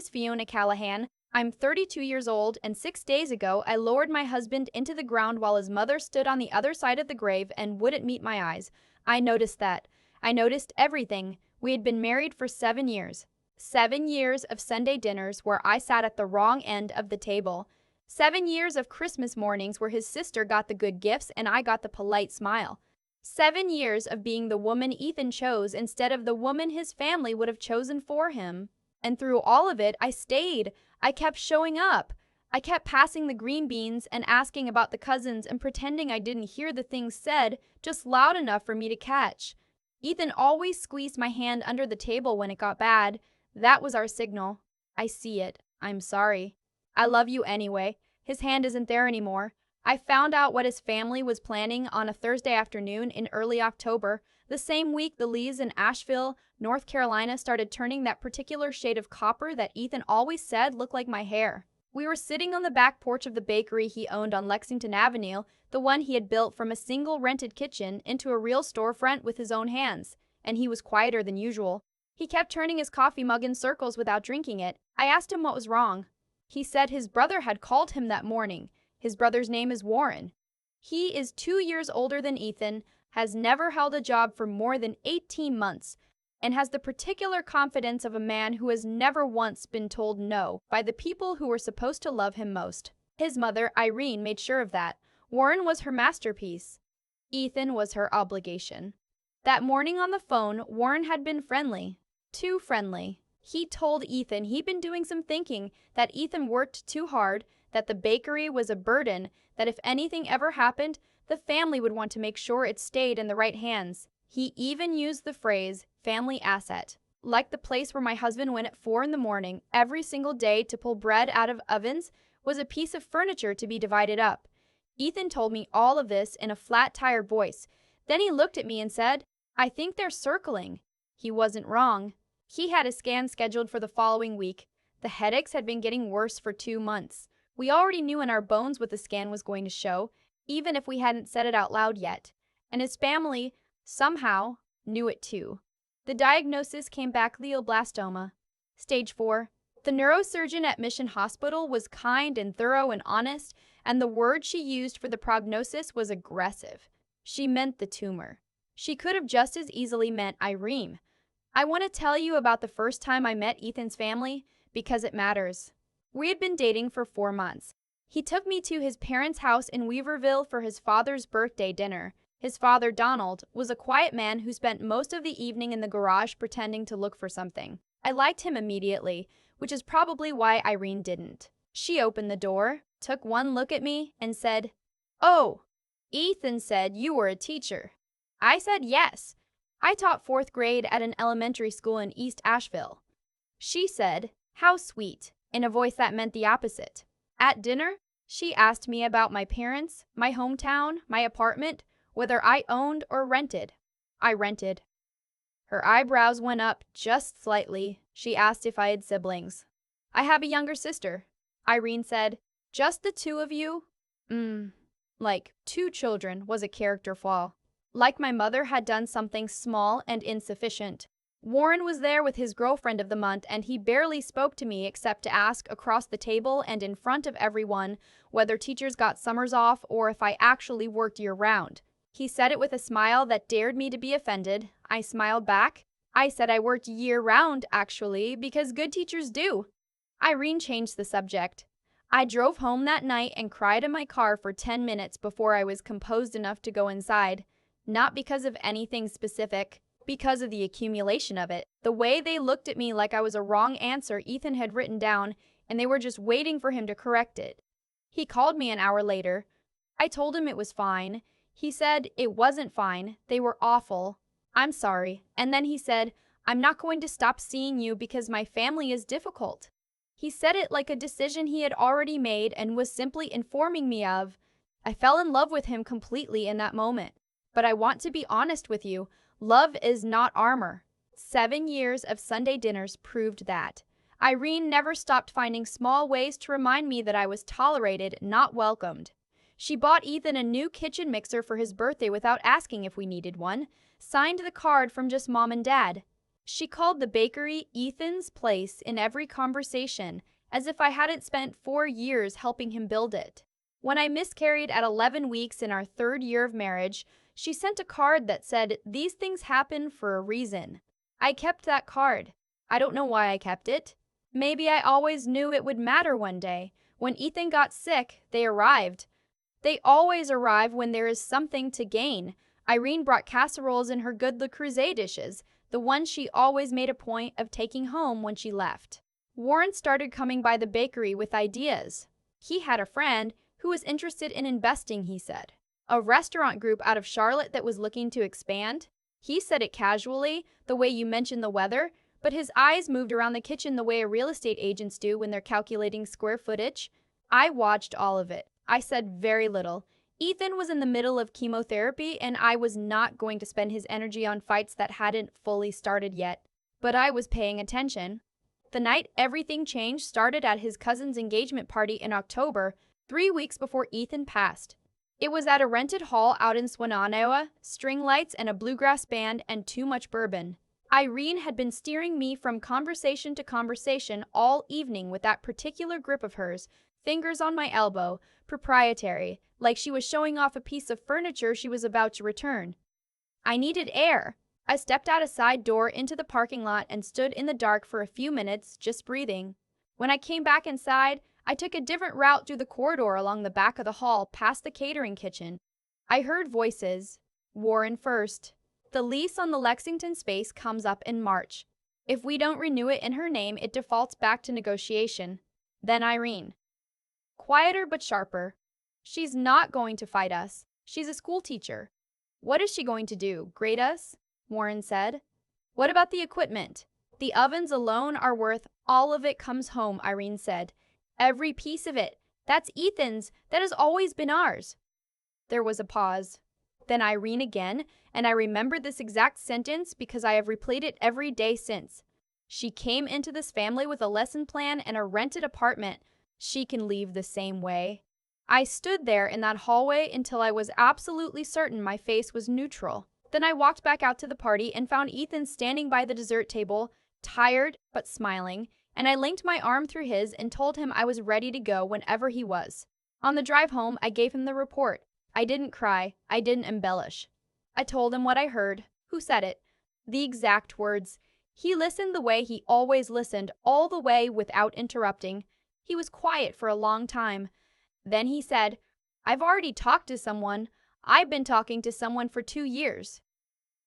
is Fiona Callahan. I'm 32 years old, and 6 days ago, I lowered my husband into the ground while his mother stood on the other side of the grave and wouldn't meet my eyes. I noticed that. I noticed everything. We had been married for 7 years. 7 years of Sunday dinners where I sat at the wrong end of the table. 7 years of Christmas mornings where his sister got the good gifts and I got the polite smile. 7 years of being the woman Ethan chose instead of the woman his family would have chosen for him. And through all of it, I stayed. I kept showing up. I kept passing the green beans and asking about the cousins and pretending I didn't hear the things said, just loud enough for me to catch. Ethan always squeezed my hand under the table when it got bad. That was our signal. I see it. I'm sorry. I love you anyway. His hand isn't there anymore. I found out what his family was planning on a Thursday afternoon in early October, the same week the leaves in Asheville, North Carolina started turning that particular shade of copper that Ethan always said looked like my hair. We were sitting on the back porch of the bakery he owned on Lexington Avenue, the one he had built from a single rented kitchen into a real storefront with his own hands, and he was quieter than usual. He kept turning his coffee mug in circles without drinking it. I asked him what was wrong. He said his brother had called him that morning. His brother's name is Warren. He is 2 years older than Ethan, has never held a job for more than 18 months, and has the particular confidence of a man who has never once been told no by the people who were supposed to love him most. His mother, Irene, made sure of that. Warren was her masterpiece. Ethan was her obligation. That morning on the phone, Warren had been friendly. Too friendly. He told Ethan he'd been doing some thinking, that Ethan worked too hard, that the bakery was a burden, that if anything ever happened, the family would want to make sure it stayed in the right hands. He even used the phrase, family asset. Like the place where my husband went at 4 in the morning every single day to pull bread out of ovens was a piece of furniture to be divided up. Ethan told me all of this in a flat, tired voice. Then he looked at me and said, "I think they're circling." He wasn't wrong. He had a scan scheduled for the following week. The headaches had been getting worse for 2 months. We already knew in our bones what the scan was going to show, even if we hadn't said it out loud yet. And his family, somehow, knew it too. The diagnosis came back glioblastoma. Stage 4. The neurosurgeon at Mission Hospital was kind and thorough and honest, and the word she used for the prognosis was aggressive. She meant the tumor. She could have just as easily meant Irene. I want to tell you about the first time I met Ethan's family because it matters. We had been dating for 4 months. He took me to his parents' house in Weaverville for his father's birthday dinner. His father, Donald, was a quiet man who spent most of the evening in the garage pretending to look for something. I liked him immediately, which is probably why Irene didn't. She opened the door, took one look at me, and said, "Oh, Ethan said you were a teacher." I said yes. I taught 4th grade at an elementary school in East Asheville. She said, "How sweet," in a voice that meant the opposite. At dinner, she asked me about my parents, my hometown, my apartment, whether I owned or rented. I rented. Her eyebrows went up just slightly. She asked if I had siblings. "I have a younger sister." Irene said, "Just the 2 of you?" Like 2 children was a character flaw. Like my mother had done something small and insufficient. Warren was there with his girlfriend of the month, and he barely spoke to me except to ask across the table and in front of everyone whether teachers got summers off or if I actually worked year-round. He said it with a smile that dared me to be offended. I smiled back. I said I worked year-round, actually, because good teachers do. Irene changed the subject. I drove home that night and cried in my car for 10 minutes before I was composed enough to go inside. Not because of anything specific. Because of the accumulation of it. The way they looked at me like I was a wrong answer Ethan had written down, and they were just waiting for him to correct it. He called me an hour later. I told him it was fine. He said it wasn't fine. They were awful. I'm sorry. And then he said, "I'm not going to stop seeing you because my family is difficult." He said it like a decision he had already made and was simply informing me of. I fell in love with him completely in that moment. But I want to be honest with you. Love is not armor. 7 years of Sunday dinners proved that. Irene never stopped finding small ways to remind me that I was tolerated, not welcomed. She bought Ethan a new kitchen mixer for his birthday without asking if we needed one, signed the card from just mom and dad. She called the bakery Ethan's place in every conversation, as if I hadn't spent 4 years helping him build it. When I miscarried at 11 weeks in our third year of marriage, she sent a card that said, "These things happen for a reason." I kept that card. I don't know why I kept it. Maybe I always knew it would matter one day. When Ethan got sick, they arrived. They always arrive when there is something to gain. Irene brought casseroles in her good Le Creuset dishes, the ones she always made a point of taking home when she left. Warren started coming by the bakery with ideas. He had a friend who was interested in investing, he said. A restaurant group out of Charlotte that was looking to expand. He said it casually, the way you mentioned the weather, but his eyes moved around the kitchen the way real estate agents do when they're calculating square footage. I watched all of it. I said very little. Ethan was in the middle of chemotherapy, and I was not going to spend his energy on fights that hadn't fully started yet. But I was paying attention. The night everything changed started at his cousin's engagement party in October, 3 weeks before Ethan passed. It was at a rented hall out in Swannanoa, string lights and a bluegrass band and too much bourbon. Irene had been steering me from conversation to conversation all evening with that particular grip of hers, fingers on my elbow, proprietary, like she was showing off a piece of furniture she was about to return. I needed air. I stepped out a side door into the parking lot and stood in the dark for a few minutes, just breathing. When I came back inside, I took a different route through the corridor along the back of the hall past the catering kitchen. I heard voices. Warren first. The lease on the Lexington space comes up in March. If we don't renew it in her name, it defaults back to negotiation. Then Irene. Quieter but sharper. She's not going to fight us. She's a school teacher. What is she going to do? Grade us? Warren said. What about the equipment? The ovens alone are worth all of it comes home, Irene said. Every piece of it. That's Ethan's. That has always been ours. There was a pause. Then Irene again, and I remember this exact sentence because I have replayed it every day since. She came into this family with a lesson plan and a rented apartment. She can leave the same way. I stood there in that hallway until I was absolutely certain my face was neutral. Then I walked back out to the party and found Ethan standing by the dessert table, tired but smiling, and I linked my arm through his and told him I was ready to go whenever he was. On the drive home, I gave him the report. I didn't cry. I didn't embellish. I told him what I heard, who said it, the exact words. He listened the way he always listened, all the way without interrupting. He was quiet for a long time. Then he said, I've already talked to someone. I've been talking to someone for 2 years.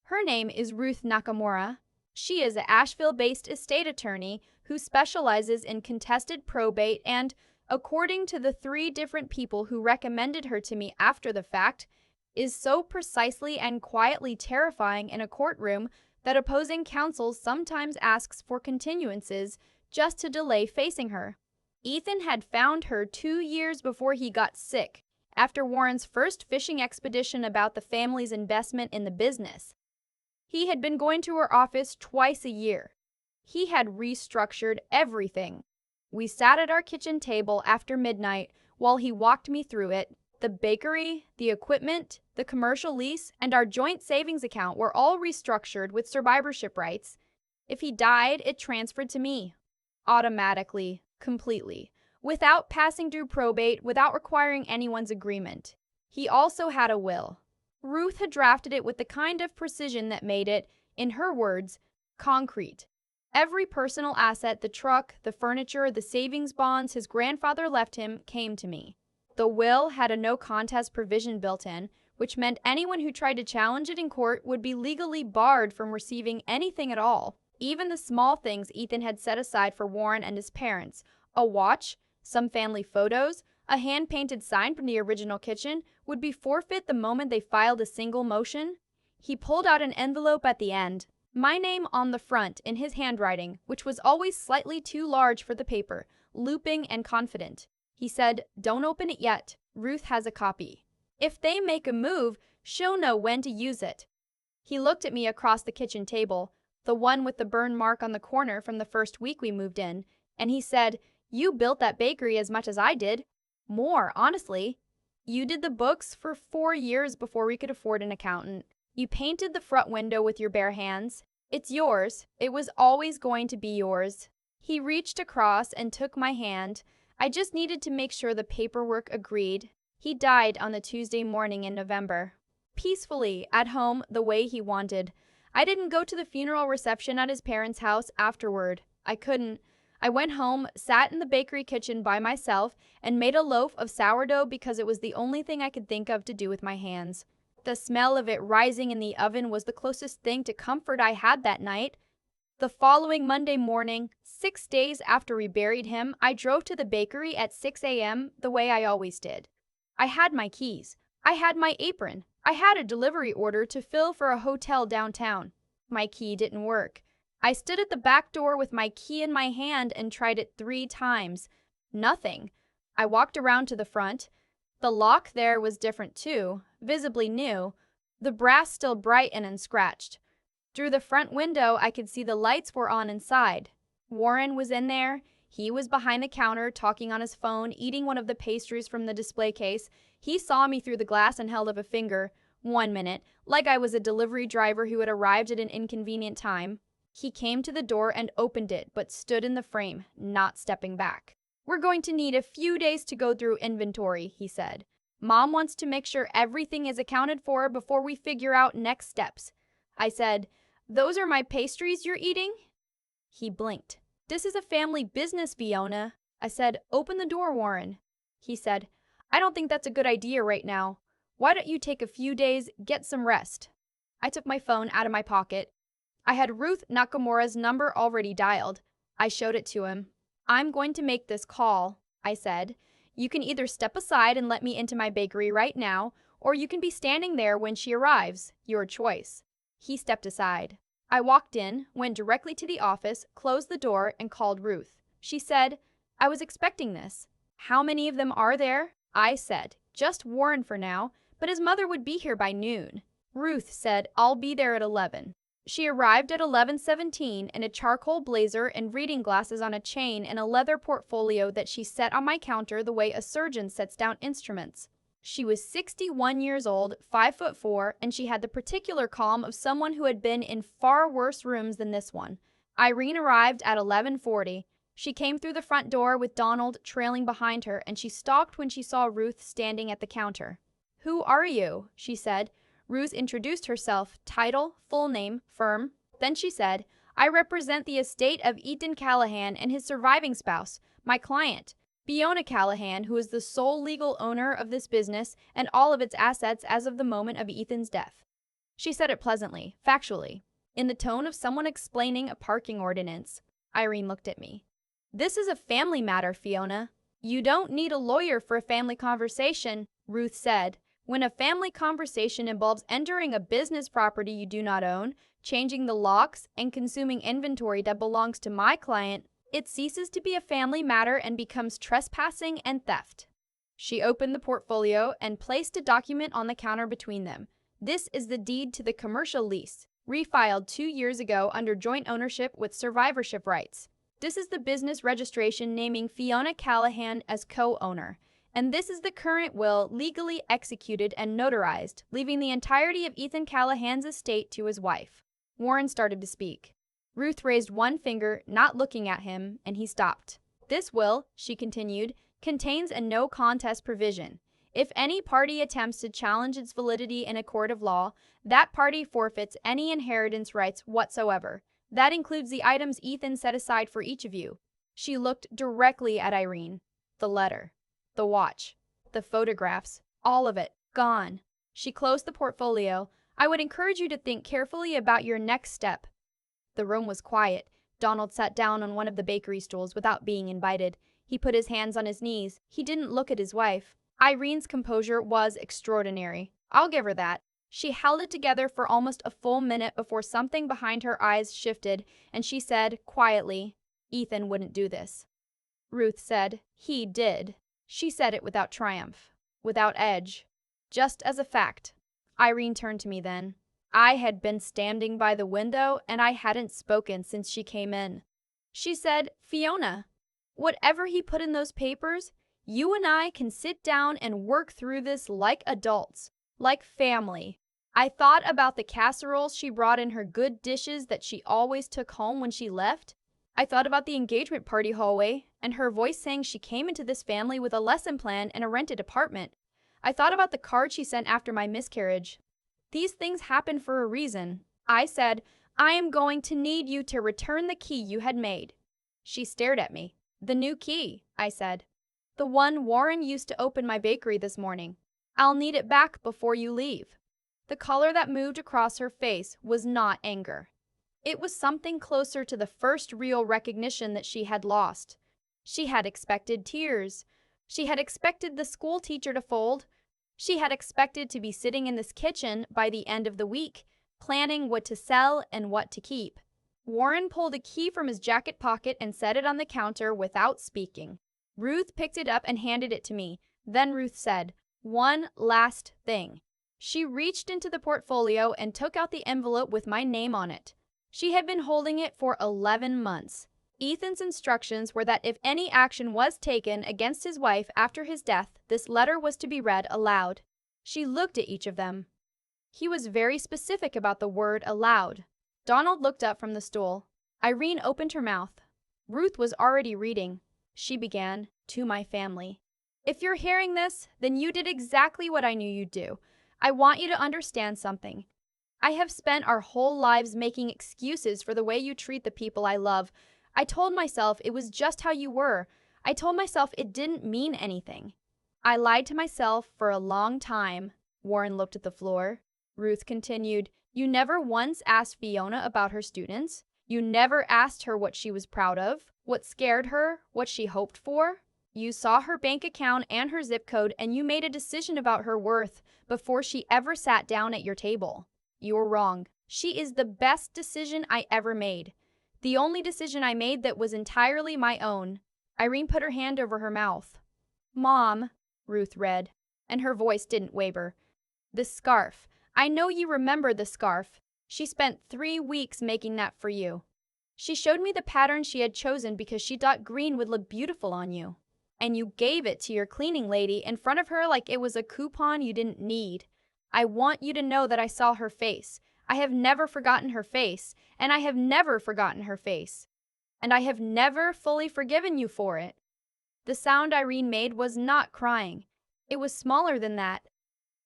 Her name is Ruth Nakamura. She is an Asheville-based estate attorney who specializes in contested probate and, according to the 3 different people who recommended her to me after the fact, is so precisely and quietly terrifying in a courtroom that opposing counsel sometimes asks for continuances just to delay facing her. Ethan had found her 2 years before he got sick, after Warren's first fishing expedition about the family's investment in the business. He had been going to her office twice a year. He had restructured everything. We sat at our kitchen table after midnight while he walked me through it. The bakery, the equipment, the commercial lease, and our joint savings account were all restructured with survivorship rights. If he died, it transferred to me. Automatically, completely, without passing through probate, without requiring anyone's agreement. He also had a will. Ruth had drafted it with the kind of precision that made it, in her words, concrete. Every personal asset, the truck, the furniture, the savings bonds his grandfather left him, came to me. The will had a no-contest provision built in, which meant anyone who tried to challenge it in court would be legally barred from receiving anything at all. Even the small things Ethan had set aside for Warren and his parents, a watch, some family photos, a hand-painted sign from the original kitchen, would be forfeit the moment they filed a single motion. He pulled out an envelope at the end, my name on the front in his handwriting, which was always slightly too large for the paper, looping and confident. He said, "Don't open it yet. Ruth has a copy. If they make a move, she'll know when to use it." He looked at me across the kitchen table, the one with the burn mark on the corner from the first week we moved in, and he said, "You built that bakery as much as I did. More, honestly. You did the books for 4 years before we could afford an accountant. You painted the front window with your bare hands. It's yours. It was always going to be yours. He reached across and took my hand. I just needed to make sure the paperwork agreed. He died on the Tuesday morning in November. Peacefully, at home, the way he wanted. I didn't go to the funeral reception at his parents' house afterward. I couldn't. I went home, sat in the bakery kitchen by myself, and made a loaf of sourdough because it was the only thing I could think of to do with my hands. The smell of it rising in the oven was the closest thing to comfort I had that night. The following Monday morning, 6 days after we buried him, I drove to the bakery at 6 a.m. the way I always did. I had my keys. I had my apron. I had a delivery order to fill for a hotel downtown. My key didn't work. I stood at the back door with my key in my hand and tried it 3 times. Nothing. I walked around to the front. The lock there was different too, visibly new, the brass still bright and unscratched. Through the front window, I could see the lights were on inside. Warren was in there. He was behind the counter, talking on his phone, eating one of the pastries from the display case. He saw me through the glass and held up a finger. 1 minute, like I was a delivery driver who had arrived at an inconvenient time. He came to the door and opened it, but stood in the frame, not stepping back. "We're going to need a few days to go through inventory," he said. "Mom wants to make sure everything is accounted for before we figure out next steps." I said, "Those are my pastries you're eating?" He blinked. "This is a family business, Fiona." I said, "Open the door, Warren." He said, "I don't think that's a good idea right now. Why don't you take a few days, get some rest?" I took my phone out of my pocket. I had Ruth Nakamura's number already dialed. I showed it to him. "I'm going to make this call," I said. "You can either step aside and let me into my bakery right now, or you can be standing there when she arrives. Your choice." He stepped aside. I walked in, went directly to the office, closed the door, and called Ruth. She said, "I was expecting this." "How many of them are there?" I said, "Just Warren for now, but his mother would be here by noon." Ruth said, "I'll be there at 11. She arrived at 11:17 in a charcoal blazer and reading glasses on a chain and a leather portfolio that she set on my counter the way a surgeon sets down instruments. She was 61 years old, 5'4", and she had the particular calm of someone who had been in far worse rooms than this one. Irene arrived at 11:40. She came through the front door with Donald trailing behind her, and she stopped when she saw Ruth standing at the counter. "Who are you?" she said. Ruth introduced herself, title, full name, firm. Then she said, "I represent the estate of Fiona Callahan and his surviving spouse, my client, Fiona Callahan, who is the sole legal owner of this business and all of its assets as of the moment of Ethan's death." She said it pleasantly, factually, in the tone of someone explaining a parking ordinance. Irene looked at me. "This is a family matter, Fiona." "You don't need a lawyer for a family conversation," Ruth said. "When a family conversation involves entering a business property you do not own, changing the locks, and consuming inventory that belongs to my client, it ceases to be a family matter and becomes trespassing and theft." She opened the portfolio and placed a document on the counter between them. "This is the deed to the commercial lease, refiled 2 years ago under joint ownership with survivorship rights. This is the business registration naming Fiona Callahan as co-owner. And this is the current will legally executed and notarized, leaving the entirety of Ethan Callahan's estate to his wife." Warren started to speak. Ruth raised one finger, not looking at him, and he stopped. "This will," she continued, "contains a no contest provision. If any party attempts to challenge its validity in a court of law, that party forfeits any inheritance rights whatsoever. That includes the items Ethan set aside for each of you." She looked directly at Irene. "The letter. The watch, the photographs, all of it, gone." She closed the portfolio. "I would encourage you to think carefully about your next step." The room was quiet. Donald sat down on one of the bakery stools without being invited. He put his hands on his knees. He didn't look at his wife. Irene's composure was extraordinary. I'll give her that. She held it together for almost a full minute before something behind her eyes shifted, and she said, quietly, "Ethan wouldn't do this." Ruth said, "He did." She said it without triumph, without edge, just as a fact. Irene turned to me then. I had been standing by the window, and I hadn't spoken since she came in. She said, "Fiona, whatever he put in those papers, you and I can sit down and work through this like adults, like family. I thought about the casseroles she brought in her good dishes that she always took home when she left. I thought about the engagement party hallway and her voice saying she came into this family with a lesson plan and a rented apartment. I thought about the card she sent after my miscarriage. These things happen for a reason. I said, I am going to need you to return the key you had made. She stared at me. The new key, I said. The one Warren used to open my bakery this morning. I'll need it back before you leave. The color that moved across her face was not anger. It was something closer to the first real recognition that she had lost. She had expected tears. She had expected the school teacher to fold. She had expected to be sitting in this kitchen by the end of the week, planning what to sell and what to keep. Warren pulled a key from his jacket pocket and set it on the counter without speaking. Ruth picked it up and handed it to me. Then Ruth said, "One last thing." She reached into the portfolio and took out the envelope with my name on it. She had been holding it for 11 months. Ethan's instructions were that if any action was taken against his wife after his death, this letter was to be read aloud. She looked at each of them. He was very specific about the word aloud. Donald looked up from the stool. Irene opened her mouth. Ruth was already reading. She began, "To my family. If you're hearing this, then you did exactly what I knew you'd do. I want you to understand something. I have spent our whole lives making excuses for the way you treat the people I love. I told myself it was just how you were. I told myself it didn't mean anything. I lied to myself for a long time." Warren looked at the floor. Ruth continued, "You never once asked Fiona about her students. You never asked her what she was proud of, what scared her, what she hoped for. You saw her bank account and her zip code, and you made a decision about her worth before she ever sat down at your table. You were wrong. She is the best decision I ever made. The only decision I made that was entirely my own." Irene put her hand over her mouth. "Mom," Ruth read, and her voice didn't waver. "The scarf. I know you remember the scarf. She spent 3 weeks making that for you. She showed me the pattern she had chosen because she thought green would look beautiful on you. And you gave it to your cleaning lady in front of her like it was a coupon you didn't need. I want you to know that I saw her face. I have never forgotten her face, and I have never forgotten her face. And I have never fully forgiven you for it." The sound Irene made was not crying. It was smaller than that,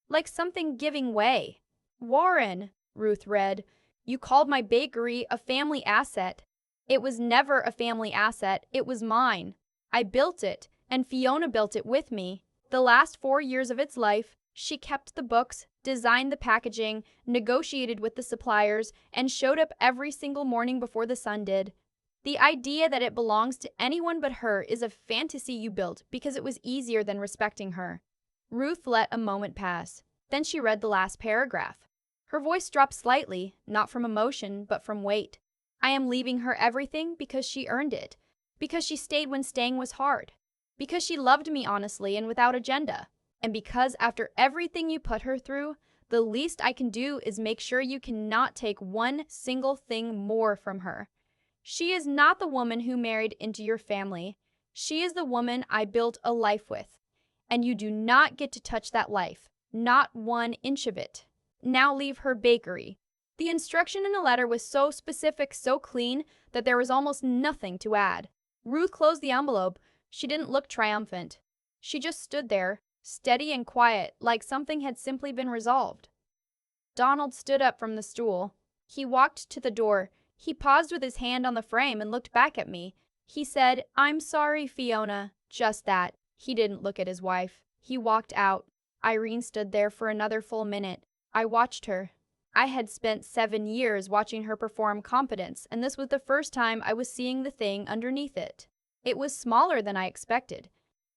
like something giving way. "Warren," Ruth read, "you called my bakery a family asset. It was never a family asset. It was mine. I built it, and Fiona built it with me. The last 4 years of its life, she kept the books, designed the packaging, negotiated with the suppliers, and showed up every single morning before the sun did. The idea that it belongs to anyone but her is a fantasy you built because it was easier than respecting her." Ruth let a moment pass. Then she read the last paragraph. Her voice dropped slightly, not from emotion, but from weight. "I am leaving her everything because she earned it, because she stayed when staying was hard, because she loved me honestly and without agenda, and because after everything you put her through, the least I can do is make sure you cannot take one single thing more from her. She is not the woman who married into your family. She is the woman I built a life with, and you do not get to touch that life, not 1 inch of it. Now leave her bakery." The instruction in the letter was so specific, so clean, that there was almost nothing to add. Ruth closed the envelope. She didn't look triumphant. She just stood there, steady and quiet, like something had simply been resolved. Donald stood up from the stool. He walked to the door. He paused with his hand on the frame and looked back at me. He said, "I'm sorry, Fiona." Just that. He didn't look at his wife. He walked out. Irene stood there for another full minute. I watched her. I had spent 7 years watching her perform competence, and this was the first time I was seeing the thing underneath it. It was smaller than I expected.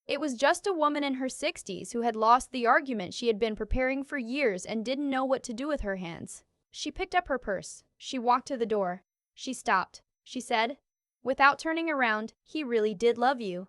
It was just a woman in her 60s who had lost the argument she had been preparing for years and didn't know what to do with her hands. She picked up her purse. She walked to the door. She stopped. She said, "Without turning around, he really did love you."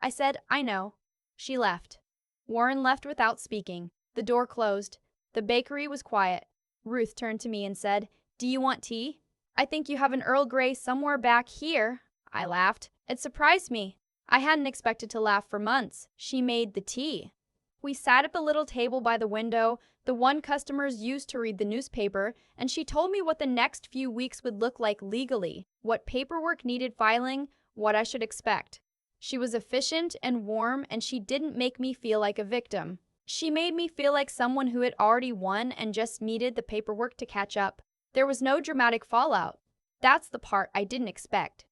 I said, "I know." She left. Warren left without speaking. The door closed. The bakery was quiet. Ruth turned to me and said, "Do you want tea?" "I think you have an Earl Grey somewhere back here." I laughed. It surprised me. I hadn't expected to laugh for months. She made the tea. We sat at the little table by the window, the one customers used to read the newspaper, and she told me what the next few weeks would look like legally, what paperwork needed filing, what I should expect. She was efficient and warm, and she didn't make me feel like a victim. She made me feel like someone who had already won and just needed the paperwork to catch up. There was no dramatic fallout. That's the part I didn't expect.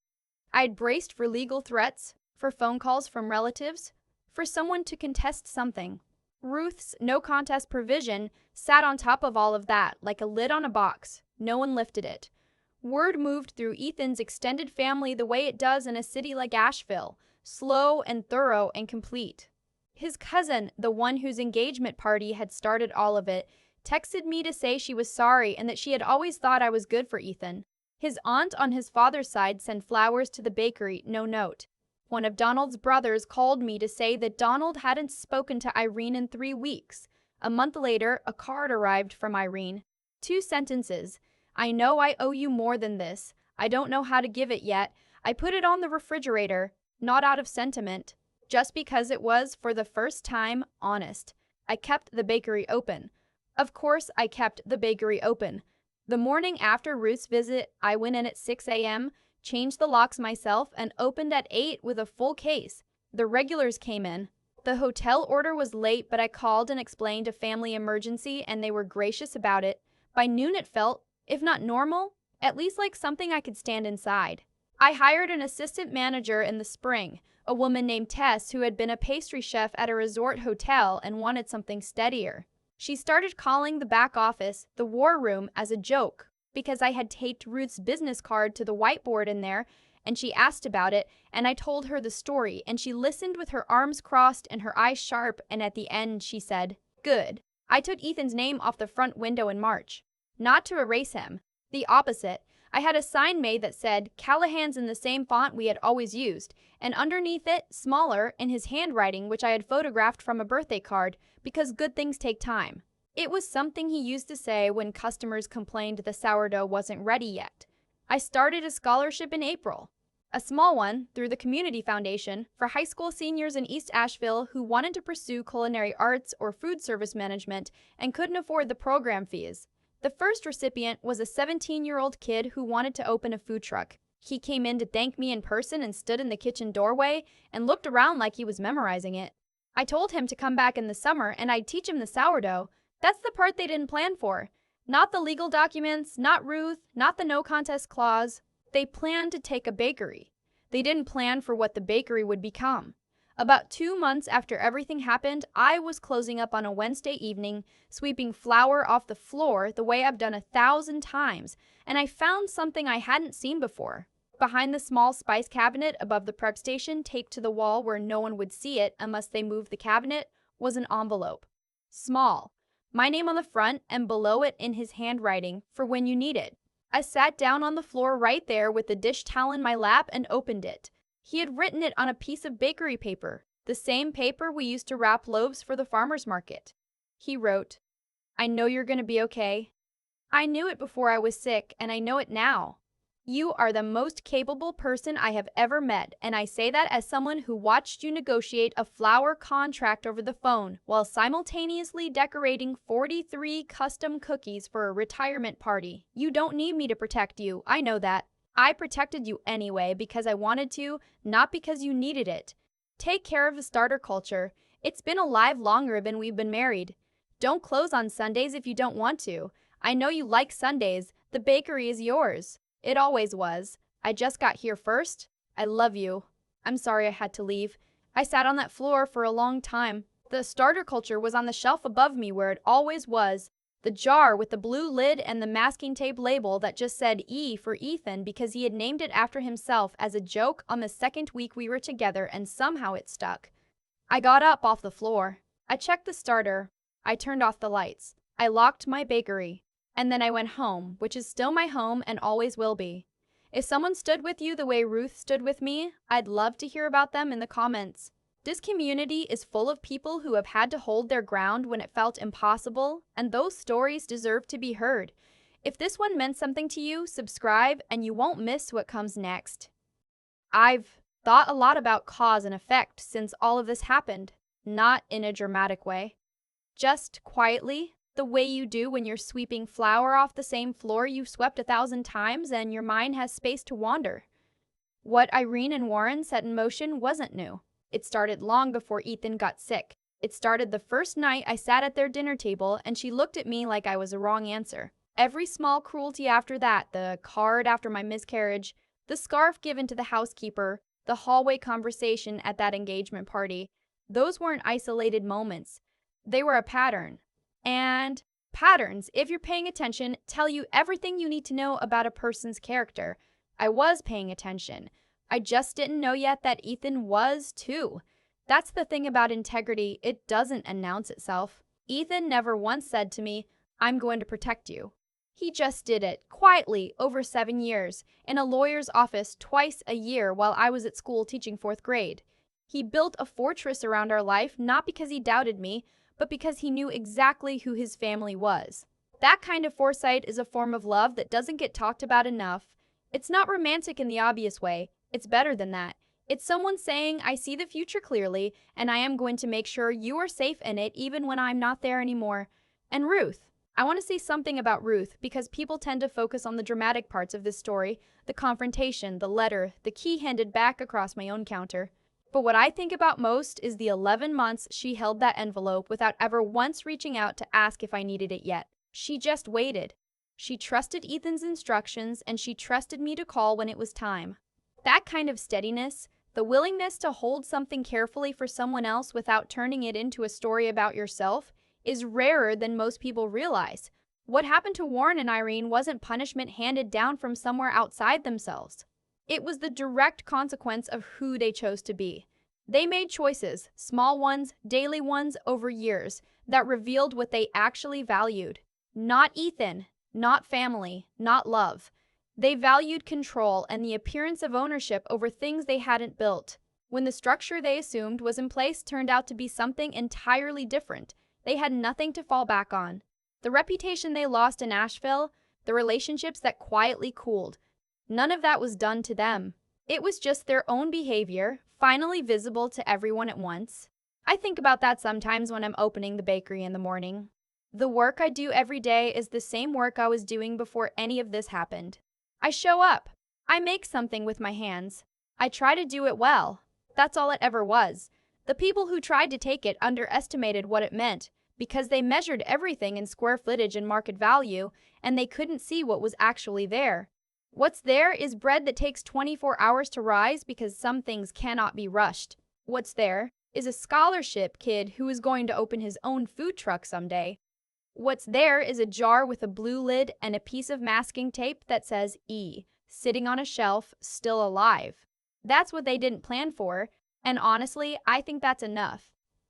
I had braced for legal threats, for phone calls from relatives, for someone to contest something. Ruth's no contest provision sat on top of all of that like a lid on a box. No one lifted it. Word moved through Ethan's extended family the way it does in a city like Asheville, slow and thorough and complete. His cousin, the one whose engagement party had started all of it, texted me to say she was sorry and that she had always thought I was good for Ethan. His aunt on his father's side sent flowers to the bakery, no note. One of Donald's brothers called me to say that Donald hadn't spoken to Irene in 3 weeks. A month later, a card arrived from Irene. 2 sentences. I know I owe you more than this. I don't know how to give it yet. I put it on the refrigerator, not out of sentiment, just because it was, for the first time, honest. I kept the bakery open. Of course, I kept the bakery open. The morning after Ruth's visit, I went in at 6 a.m., changed the locks myself, and opened at 8 with a full case. The regulars came in. The hotel order was late, but I called and explained a family emergency, and they were gracious about it. By noon it felt, if not normal, at least like something I could stand inside. I hired an assistant manager in the spring, a woman named Tess who had been a pastry chef at a resort hotel and wanted something steadier. She started calling the back office the war room as a joke, because I had taped Ruth's business card to the whiteboard in there, and she asked about it, and I told her the story, and she listened with her arms crossed and her eyes sharp, and at the end she said, "Good." I took Ethan's name off the front window in March. Not to erase him. The opposite. I had a sign made that said, "Callahan's," in the same font we had always used, and underneath it, smaller, in his handwriting, which I had photographed from a birthday card, because good things take time. It was something he used to say when customers complained the sourdough wasn't ready yet. I started a scholarship in April. A small one, through the Community Foundation, for high school seniors in East Asheville who wanted to pursue culinary arts or food service management and couldn't afford the program fees. The first recipient was a 17-year-old kid who wanted to open a food truck. He came in to thank me in person and stood in the kitchen doorway and looked around like he was memorizing it. I told him to come back in the summer and I'd teach him the sourdough. That's the part they didn't plan for. Not the legal documents, not Ruth, not the no contest clause. They planned to take a bakery. They didn't plan for what the bakery would become. About 2 months after everything happened, I was closing up on a Wednesday evening, sweeping flour off the floor the way I've done 1,000 times, and I found something I hadn't seen before. Behind the small spice cabinet above the prep station, taped to the wall where no one would see it unless they moved the cabinet, was an envelope. Small. My name on the front, and below it in his handwriting, "For when you need it." I sat down on the floor right there with the dish towel in my lap and opened it. He had written it on a piece of bakery paper, the same paper we used to wrap loaves for the farmer's market. He wrote, "I know you're going to be okay. I knew it before I was sick, and I know it now. You are the most capable person I have ever met, and I say that as someone who watched you negotiate a flour contract over the phone while simultaneously decorating 43 custom cookies for a retirement party. You don't need me to protect you, I know that. I protected you anyway because I wanted to, not because you needed it. Take care of the starter culture. It's been alive longer than we've been married. Don't close on Sundays if you don't want to. I know you like Sundays. The bakery is yours. It always was. I just got here first. I love you. I'm sorry I had to leave. I sat on that floor for a long time. The starter culture was on the shelf above me where it always was. The jar with the blue lid and the masking tape label that just said E for Ethan because he had named it after himself as a joke on the second week we were together, and somehow it stuck. I got up off the floor. I checked the starter. I turned off the lights. I locked my bakery. And then I went home, which is still my home and always will be. If someone stood with you the way Ruth stood with me, I'd love to hear about them in the comments. This community is full of people who have had to hold their ground when it felt impossible, and those stories deserve to be heard. If this one meant something to you, subscribe and you won't miss what comes next. I've thought a lot about cause and effect since all of this happened, not in a dramatic way. Just quietly, The way you do when you're sweeping flour off the same floor you've swept 1,000 times and your mind has space to wander. What Irene and Warren set in motion wasn't new. It started long before Ethan got sick. It started the first night I sat at their dinner table and she looked at me like I was a wrong answer. Every small cruelty after that, the card after my miscarriage, the scarf given to the housekeeper, the hallway conversation at that engagement party, those weren't isolated moments. They were a pattern. And patterns, if you're paying attention, tell you everything you need to know about a person's character. I was paying attention. I just didn't know yet that Ethan was too. That's the thing about integrity, it doesn't announce itself. Ethan never once said to me, "I'm going to protect you." He just did it, quietly, over 7 years, in a lawyer's office twice a year while I was at school teaching 4th grade. He built a fortress around our life not because he doubted me, but because he knew exactly who his family was. That kind of foresight is a form of love that doesn't get talked about enough. It's not romantic in the obvious way. It's better than that. It's someone saying, "I see the future clearly, and I am going to make sure you are safe in it even when I'm not there anymore." And Ruth. I want to say something about Ruth because people tend to focus on the dramatic parts of this story, the confrontation, the letter, the key handed back across my own counter. But what I think about most is the 11 months she held that envelope without ever once reaching out to ask if I needed it yet. She just waited. She trusted Ethan's instructions, and she trusted me to call when it was time. That kind of steadiness, the willingness to hold something carefully for someone else without turning it into a story about yourself, is rarer than most people realize. What happened to Warren and Irene wasn't punishment handed down from somewhere outside themselves. It was the direct consequence of who they chose to be. They made choices, small ones, daily ones, over years, that revealed what they actually valued. Not Ethan, not family, not love. They valued control and the appearance of ownership over things they hadn't built. When the structure they assumed was in place turned out to be something entirely different, they had nothing to fall back on. The reputation they lost in Asheville, the relationships that quietly cooled, none of that was done to them. It was just their own behavior, finally visible to everyone at once. I think about that sometimes when I'm opening the bakery in the morning. The work I do every day is the same work I was doing before any of this happened. I show up. I make something with my hands. I try to do it well. That's all it ever was. The people who tried to take it underestimated what it meant because they measured everything in square footage and market value, and they couldn't see what was actually there. What's there is bread that takes 24 hours to rise because some things cannot be rushed. What's there is a scholarship kid who is going to open his own food truck someday. What's there is a jar with a blue lid and a piece of masking tape that says E, sitting on a shelf, still alive. That's what they didn't plan for, and honestly, I think that's enough.